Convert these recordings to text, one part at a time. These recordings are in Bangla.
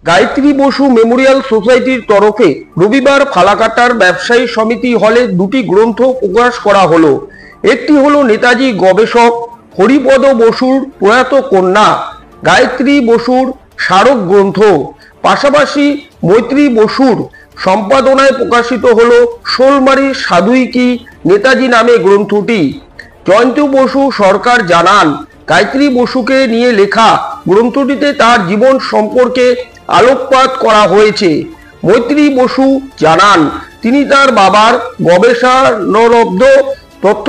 গায়ত্রী বসু মেমোরিয়াল সোসাইটির তরফে রবিবার ফালাকাটার ব্যবসায়ী সমিতি হলে দুটি গ্রন্থ প্রকাশ করা হলো। একটি হলো নেতাজি গবেষক হরিপদ বসুর প্রয়াত কন্যা গায়ত্রী বসুর স্মারক গ্রন্থ, পাশাপাশি মৈত্রী বসুর সম্পাদনায় প্রকাশিত হলো শোলমারির সাধুই কি নেতাজি নামে গ্রন্থটি। জয়ন্ত বসু সরকার জানান, গায়ত্রী বসুকে নিয়ে লেখা গ্রন্থটিতে তার জীবন সম্পর্কে আলোকপাত করা হয়েছে। মৈত্রী বসু জানান, তিনি তার বাবার গবেষণালব্ধ তথ্য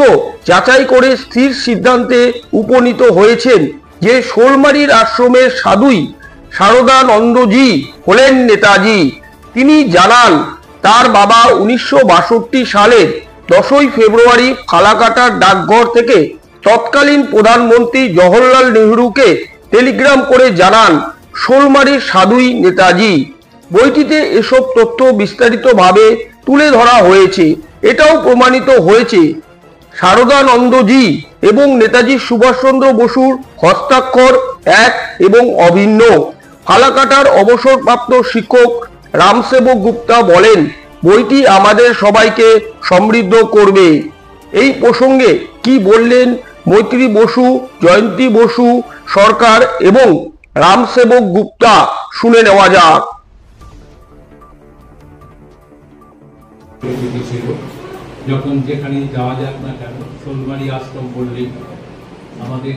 যাচাই করে স্থির সিদ্ধান্তে উপনীত হয়েছেন যে শোলমারির আশ্রমের সাধুই শারদানন্দজি হলেন নেতাজি। তিনি জানান, তার বাবা 1962 সালের 10ই ফেব্রুয়ারি ফালাকাটার ডাকঘর থেকে তৎকালীন প্রধানমন্ত্রী জওহরলাল নেহরুকে টেলিগ্রাম করে জানান শোলমারির সাধুই নেতাজি। বইটিতে এসব তথ্য বিস্তারিতভাবে তুলে ধরা হয়েছে। এটাও প্রমাণিত হয়েছে শারদানন্দজি এবং নেতাজি সুভাষচন্দ্র বসুর হস্তাক্ষর এক এবং অভিন্ন। ফালাকাটার অবসরপ্রাপ্ত শিক্ষক রামসেবক গুপ্তা বলেন, বইটি আমাদের সবাইকে সমৃদ্ধ করবে। এই প্রসঙ্গে কি বললেন মৈত্রী বসু, জয়ন্তী বসু সরকার এবং রামসেবক গুপ্তা, শুনে নেওয়া যাক। যখন যেখানে যাওয়া যাক না কেন, শোলমারি আশ্রম বললেই আমাদের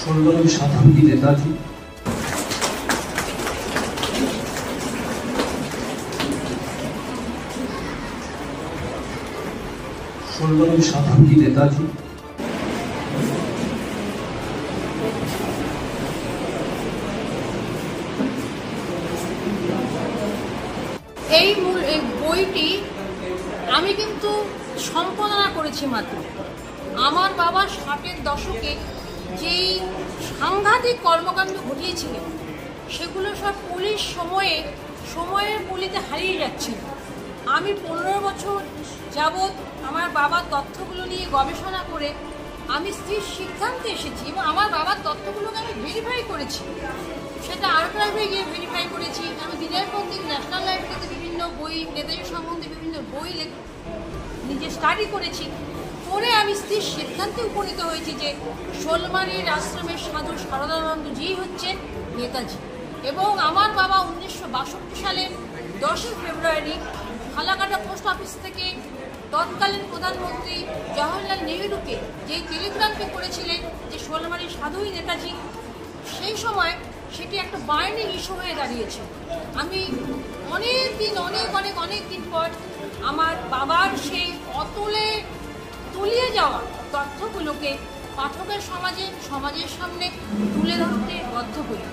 শোলমারির সাধুই নেতাজি। শোলমারির সাধুই নেতাজি। এই বইটি আমি কিন্তু সম্পাদনা করেছি মাত্র। আমার বাবা 60-এর দশকে যেই সাংঘাতিক কর্মকাণ্ড ঘটিয়েছিলেন সেগুলো সব পুলিশ সময়ের পুলিতে হারিয়ে যাচ্ছিল। আমি 15 বছর যাবৎ আমার বাবার তথ্যগুলো নিয়ে গবেষণা করে আমি স্থির সিদ্ধান্তে এসেছি এবং আমার বাবার তথ্যগুলোকে আমি ভেরিফাই করেছি। সেটা আর্কাইভে গিয়ে ভেরিফাই করেছি। আমি দিনের পর দিন ন্যাশনাল লাইব্রেরিতে বিভিন্ন বই, নেতাজি সম্বন্ধে বিভিন্ন বই নিজে স্টাডি করেছি। পরে আমি স্থির সিদ্ধান্তে উপনীত হয়েছি যে শোলমারির আশ্রমের সাধু শারদানন্দজি হচ্ছেন নেতাজি। এবং আমার বাবা 1962 সালের 10ই ফেব্রুয়ারি ফালাকাটা পোস্ট অফিস থেকে তৎকালীন প্রধানমন্ত্রী জওহরলাল নেহরুকে যেই টেলিগ্রামটি করেছিলেন যে শোলমারির সাধুই নেতাজি, সেই সময় সেটি একটা বার্নিং ইস্যু হয়ে দাঁড়িয়েছে। আমি অনেক দিন পর আমার বাবার সেই তলিয়ে যাওয়া তথ্যগুলোকে পাঠকের সমাজের সামনে তুলে ধরতে বাধ্য করি।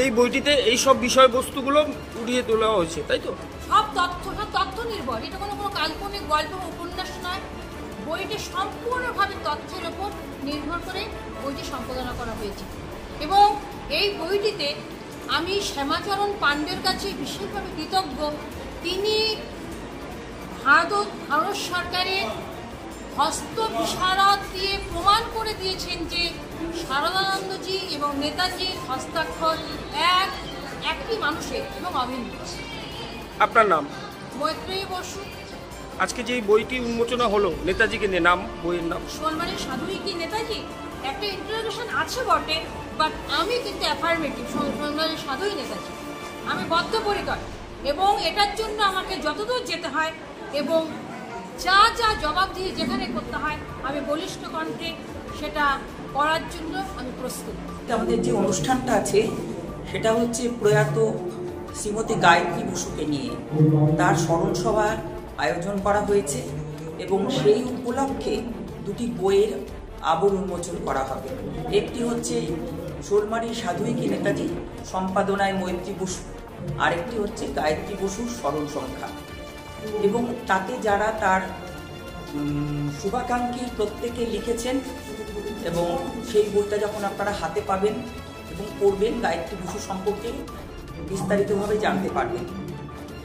এই বইটিতে এই সব বিষয়বস্তুগুলো উঠিয়ে তোলা হয়েছে, তাই তো? সব তথ্য নির্ভর। এটা কোনো কাল্পনিক গল্প উপন্যাস নয়। বইটি সম্পূর্ণভাবে তথ্যের ওপর নির্ভর করে বইটি সম্পাদনা করা হয়েছে। এবং এই বইটিতে আমি শ্যামাচরণ পাণ্ডের কাছে বিশেষভাবে কৃতজ্ঞ। তিনি ভারত সরকারের হস্তবিশারদ দিয়ে প্রমাণ করে দিয়েছেন যে শারদানন্দজি এবং নেতাজির হস্তাক্ষর একটি মানুষের এবং অভিন্ন। আপনার নাম? মৈত্রী বসু। আজকে যে বইটি উন্মোচনা হলো নেতাজিকে নিয়ে, নাম বইয়ের নাম শোলমারির সাধুই কি নেতাজি। একটা ইন্ট্রোডাকশন আছে বটে, বাট আমি কিন্তু অ্যাফার্মেটিভ, শোলমারির সাধুই নেতাজি। আমি বদ্ধপরিকর এবং এটার জন্য আমাকে যতদূর যেতে হয় এবং যা জবাবদিহি যেখানে করতে হয় আমি বলিষ্ঠ কণ্ঠে সেটা করার জন্য আমি প্রস্তুত। আমাদের যে অনুষ্ঠানটা আছে সেটা হচ্ছে প্রয়াত শ্রীমতী গায়ত্রী বসুকে নিয়ে তার স্মরণ সভার আয়োজন করা হয়েছে এবং সেই উপলক্ষে দুটি বইয়ের আবর উন্মোচন করা হবে। একটি হচ্ছে শোলমারির সাধুই কি নেতাজি সম্পাদনায় মৈত্রী বসু, আরেকটি হচ্ছে গায়ত্রী বসুর স্মরণ সংখ্যা। এবং তাতে যারা তার শুভাকাঙ্ক্ষী প্রত্যেকে লিখেছেন, এবং সেই বইটা যখন আপনারা হাতে পাবেন এবং পড়বেন, গায়ত্রী বসু সম্পর্কে বিস্তারিতভাবে জানতে পারবেন।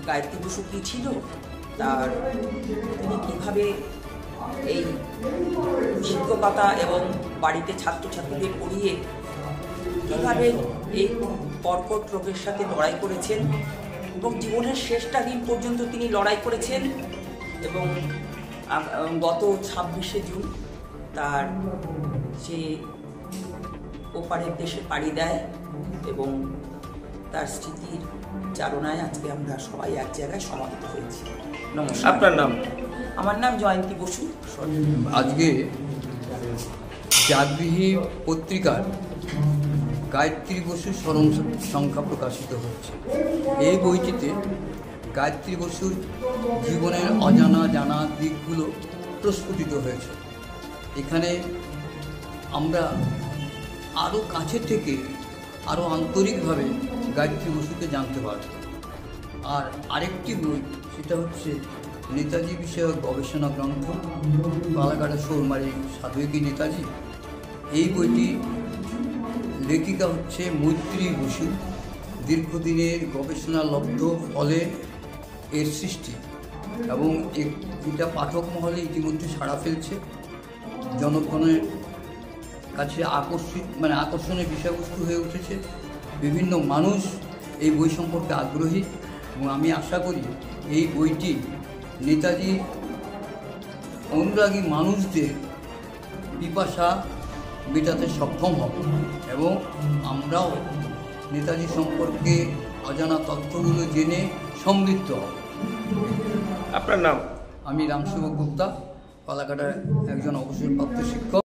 গায়ত্রী বসু কী ছিল, তার তিনি কীভাবে এই শিক্ষকতা এবং বাড়িতে ছাত্রছাত্রীদের পড়িয়ে কীভাবে এই কর্কট রোগের সাথে লড়াই করেছেন এবং জীবনের শেষটা দিন পর্যন্ত তিনি লড়াই করেছেন, এবং গত 26শে জুন তার সে ওপারের দেশে পাড়ি দেয়, এবং তার স্মৃতির চারণায় আজকে আমরা সবাই এক জায়গায় সমাবেত হয়েছি। নমস্কার। আপনার নাম? আমার নাম জয়ন্তী বসু। আজকে জাগৃহী পত্রিকার গায়ত্রী বসুর স্মরণ সংখ্যা প্রকাশিত হচ্ছে। এই বইটিতে গায়ত্রী বসুর জীবনের অজানা জানা দিকগুলো প্রস্ফুটিত হয়েছে। এখানে আমরা আরও কাছে থেকে আরও আন্তরিকভাবে গায়ত্রী বসুকে জানতে পারব। আর আরেকটি বই, সেটা হচ্ছে নেতাজি বিষয়ক গবেষণা গ্রন্থ, পালাকাটা সৌরমারি সাধুকি নেতাজি। এই বইটি লেখিকা হচ্ছে মৈত্রী বসু। দীর্ঘদিনের গবেষণালব্ধ ফলে এর সৃষ্টি, এবং এটা পাঠক মহলে ইতিমধ্যে সাড়া ফেলছে। জনগণের কাছে আকর্ষণের বিষয়বস্তু হয়ে উঠেছে। বিভিন্ন মানুষ এই বই সম্পর্কে আগ্রহী, এবং আমি আশা করি এই বইটি নেতাজি অনুরাগী মানুষদের পিপাসা মেটাতে সক্ষম হবে, এবং আমরাও নেতাজি সম্পর্কে অজানা তথ্যগুলো জেনে সমৃদ্ধ হব। আপনার নাম? আমি রামসেবক গুপ্তা, পালাকাটার একজন অবসরপ্রাপ্ত শিক্ষক।